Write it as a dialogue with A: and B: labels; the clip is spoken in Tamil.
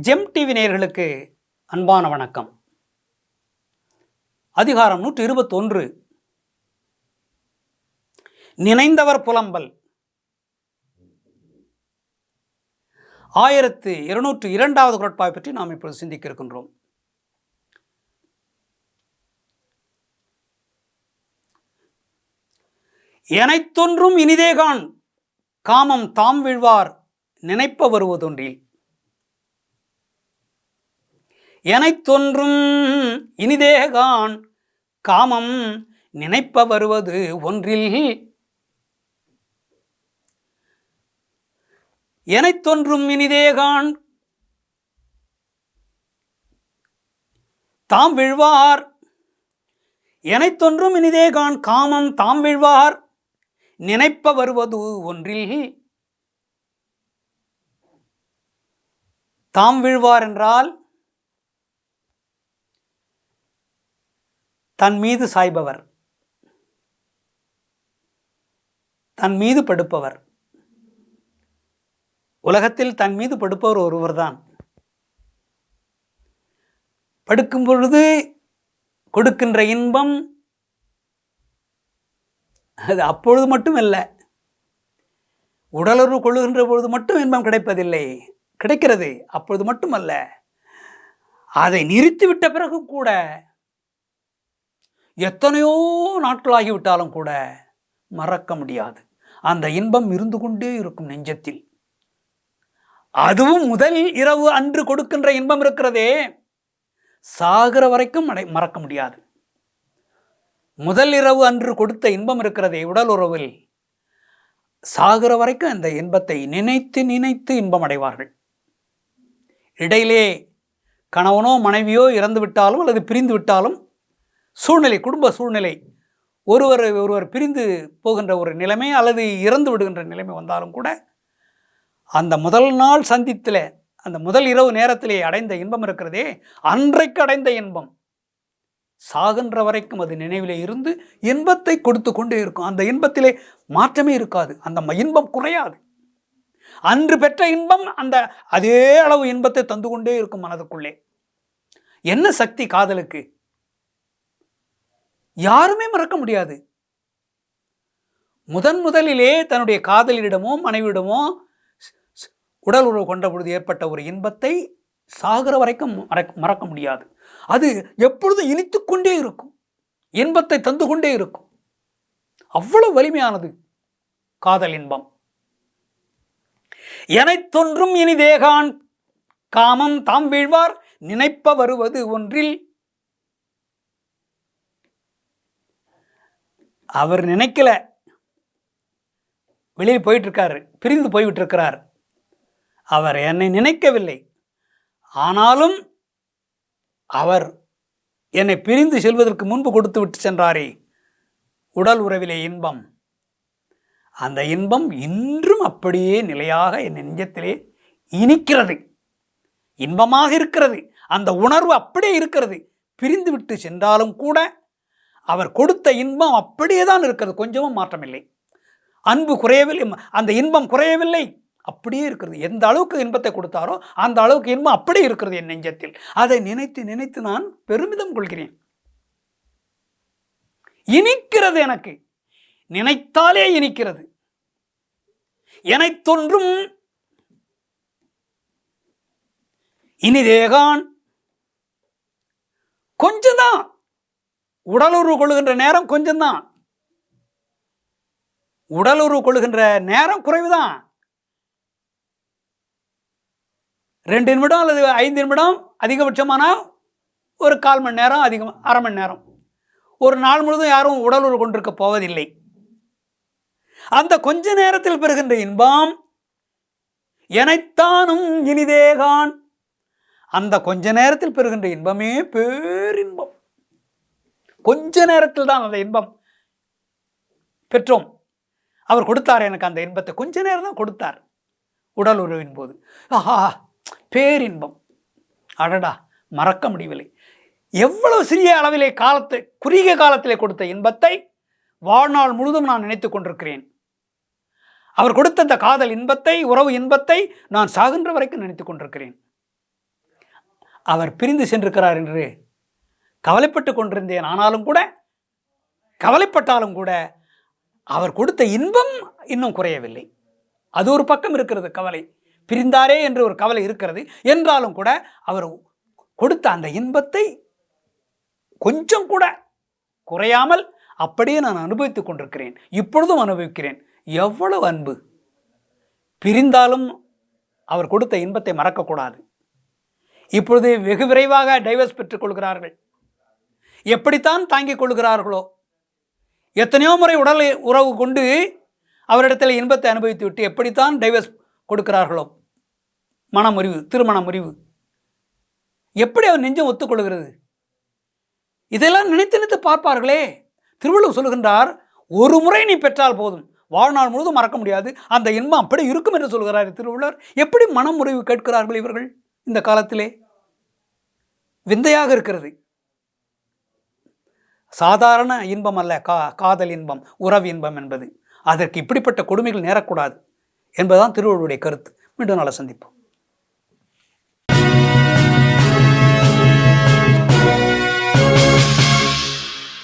A: ஜெம் டிவி நேயர்களுக்கு அன்பான வணக்கம். அதிகாரம் 121. நினைந்தவர் புலம்பல். 1202வது குறட்பாவை பற்றி நாம் இப்பொழுது சிந்திக்க இருக்கின்றோம். எனைத்தொன்றும் இனிதேகான் காமம் தாம் வீழ்வார் நினைப்ப வருவதொன்றில். எனைத்தொன்றும் இனிதேகான் காமம் நினைப்ப வருவது ஒன்றில். எனைத்தொன்றும் இனிதேகான் தாம் வீழ்வார். எனைத்தொன்றும் இனிதேகான் காமம் தாம் வீழ்வார் நினைப்ப வருவது ஒன்றில். தாம் வீழ்வார் என்றால் தன் மீது சாய்பவர், தன் மீது படுப்பவர். உலகத்தில் தன் மீது படுப்பவர் ஒருவர்தான். படுக்கும் பொழுது கொடுக்கின்ற இன்பம் அது அப்பொழுது மட்டும் அல்ல, உடலுறவு கொள்ளுகின்ற பொழுது மட்டும் இன்பம் கிடைப்பதில்லை, கிடைக்கிறது. அப்பொழுது மட்டுமல்ல, அதை நிறுத்திவிட்ட பிறகு கூட எத்தனையோ நாட்களாகிவிட்டாலும் கூட மறக்க முடியாது. அந்த இன்பம் இருந்து கொண்டே இருக்கும் நெஞ்சத்தில். அதுவும் முதல் இரவு அன்று கொடுக்கின்ற இன்பம் இருக்கிறதே, சாகிற வரைக்கும் மறக்க முடியாது. முதல் இரவு அன்று கொடுத்த இன்பம் இருக்கிறதே உடல் உறவில், சாகிற வரைக்கும் அந்த இன்பத்தை நினைத்து நினைத்து இன்பம் அடைவார்கள். இடையிலே கணவனோ மனைவியோ இறந்து விட்டாலும் அல்லது பிரிந்து விட்டாலும் சூழ்நிலை, குடும்ப சூழ்நிலை, ஒருவர் பிரிந்து போகின்ற ஒரு நிலைமை அல்லது இறந்து விடுகின்ற நிலைமை வந்தாலும் கூட அந்த முதல் நாள் சந்தித்தில், அந்த முதல் இரவு நேரத்திலே அடைந்த இன்பம் இருக்கிறதே, அன்றைக்கு அடைந்த இன்பம் சாகின்ற வரைக்கும் அது நினைவிலே இருந்து இன்பத்தை கொடுத்து கொண்டே இருக்கும். அந்த இன்பத்திலே மாற்றமே இருக்காது, அந்த இன்பம் குறையாது. அன்று பெற்ற இன்பம் அந்த அதே அளவு இன்பத்தை தந்து கொண்டே இருக்கும் மனதுக்குள்ளே. என்ன சக்தி காதலுக்கு? யாருமே மறக்க முடியாது. முதலிலே தன்னுடைய காதலியிடமோ மனைவியிடமோ உடல் உறவு கொண்ட பொழுது ஏற்பட்ட ஒரு இன்பத்தை சாகிற வரைக்கும் மறக்க முடியாது. அது எப்பொழுதும் இனித்து கொண்டே இருக்கும், இன்பத்தை தந்து கொண்டே இருக்கும். அவ்வளவு வலிமையானது காதல் இன்பம். எனைத்தொன்றும் இனிதேகான் காமம் தாம் வீழ்வார் நினைப்ப வருவது ஒன்றில். அவர் நினைக்கல, வெளியில் போயிட்டு இருக்காரு, பிரிந்து போய்விட்டு இருக்கிறார். அவர் என்னை நினைக்கவில்லை. ஆனாலும் அவர் என்னை பிரிந்து செல்வதற்கு முன்பு கொடுத்து விட்டு சென்றாரே உடல் உறவிலே இன்பம், அந்த இன்பம் இன்றும் அப்படியே நிலையாக என் நெஞ்சத்திலே இனிக்கிறது, இன்பமாக இருக்கிறது. அந்த உணர்வு அப்படியே இருக்கிறது. பிரிந்து விட்டு சென்றாலும் கூட அவர் கொடுத்த இன்பம் அப்படியே தான் இருக்கிறது, கொஞ்சமும் மாற்றமில்லை. அன்பு குறையவில்லை, அந்த இன்பம் குறையவில்லை, அப்படியே இருக்கிறது. எந்த அளவுக்கு இன்பத்தை கொடுத்தாரோ அந்த அளவுக்கு இன்பம் அப்படியே இருக்கிறது என் நெஞ்சத்தில். அதை நினைத்து நினைத்து நான் பெருமிதம் கொள்கிறேன். இனிக்கிறது, எனக்கு நினைத்தாலே இனிக்கிறது. எனைத்தொன்றும் இனிதேகான். கொஞ்சம்தான் உடலுறவு கொள்ளுகின்ற நேரம், கொஞ்சம்தான் உடலுறவு கொள்ளுகின்ற நேரம் குறைவுதான். 2 நிமிடம் அல்லது 5 நிமிடம், அதிகபட்சமானால் ஒரு 1/4 மணி நேரம், அதிகம் 1/2 மணி நேரம். ஒரு நாள் முழுவதும் யாரும் உடலுறவு கொண்டிருக்க போவதில்லை. அந்த கொஞ்ச நேரத்தில் பெறுகின்ற இன்பம் எனைத்தானும் இனிதேகான். அந்த கொஞ்ச நேரத்தில் பெறுகின்ற இன்பமே பேரின்பம். கொஞ்ச நேரத்தில் தான் அந்த இன்பம் பெற்றோம். அவர் கொடுத்தார் எனக்கு அந்த இன்பத்தை, கொஞ்ச நேரம் தான் கொடுத்தார் உடல் உறவின் போது. ஆஹா, பேரின்பம், அடடா, மறக்க முடியவில்லை. எவ்வளவு சிறிய அளவிலே குறுகிய காலத்திலே கொடுத்த இன்பத்தை வாழ்நாள் முழுதும் நான் நினைத்து கொண்டிருக்கிறேன். அவர் கொடுத்த அந்த காதல் இன்பத்தை, உறவு இன்பத்தை நான் சாகின்ற வரைக்கும் நினைத்து கொண்டிருக்கிறேன். அவர் பிரிந்து சென்றிருக்கிறார் என்று கவலைப்பட்டு கொண்டிருந்தேன். ஆனாலும் கூட, கவலைப்பட்டாலும் கூட அவர் கொடுத்த இன்பம் இன்னும் குறையவில்லை. அது ஒரு பக்கம் இருக்கிறது கவலை, பிரிந்தாரே என்று ஒரு கவலை இருக்கிறது. என்றாலும் கூட அவர் கொடுத்த அந்த இன்பத்தை கொஞ்சம் கூட குறையாமல் அப்படியே நான் அனுபவித்துக் கொண்டிருக்கிறேன். இப்பொழுதும் அனுபவிக்கிறேன். எவ்வளவு அன்பு! பிரிந்தாலும் அவர் கொடுத்த இன்பத்தை மறக்கக்கூடாது. இப்பொழுது வெகு விரைவாக டைவர்ஸ் பெற்றுக் கொள்கிறார்கள். எப்படித்தான் தாங்கிக் கொள்கிறார்களோ, எத்தனையோ முறை உடல் உறவு கொண்டு அவரிடத்தில் இன்பத்தை அனுபவித்து விட்டு எப்படித்தான் டைவர்ஸ் கொடுக்கிறார்களோ, மனமுறிவு, திருமண முறிவு, எப்படி அவர் நெஞ்சம் ஒத்துக்கொள்கிறது? இதெல்லாம் நினைத்து நினைத்து பார்ப்பார்களே. திருவள்ளுவர் சொல்லுகின்றார், ஒரு முறை நீ பெற்றால் போதும், வாழ்நாள் முழுவதும் மறக்க முடியாது, அந்த இன்பம் அப்படி இருக்கும் என்று சொல்கிறார் திருவள்ளுவர். எப்படி மனமுறிவு கேட்கிறார்கள் இவர்கள் இந்த காலத்திலே? விந்தையாக இருக்கிறது. சாதாரண இன்பம் அல்ல காதல் இன்பம், உறவு இன்பம் என்பது. அதற்கு இப்படிப்பட்ட கொடுமைகள் நேரக்கூடாது என்பதுதான் திருவள்ளுவருடைய கருத்து. மீண்டும் நாளை சந்திப்போம்.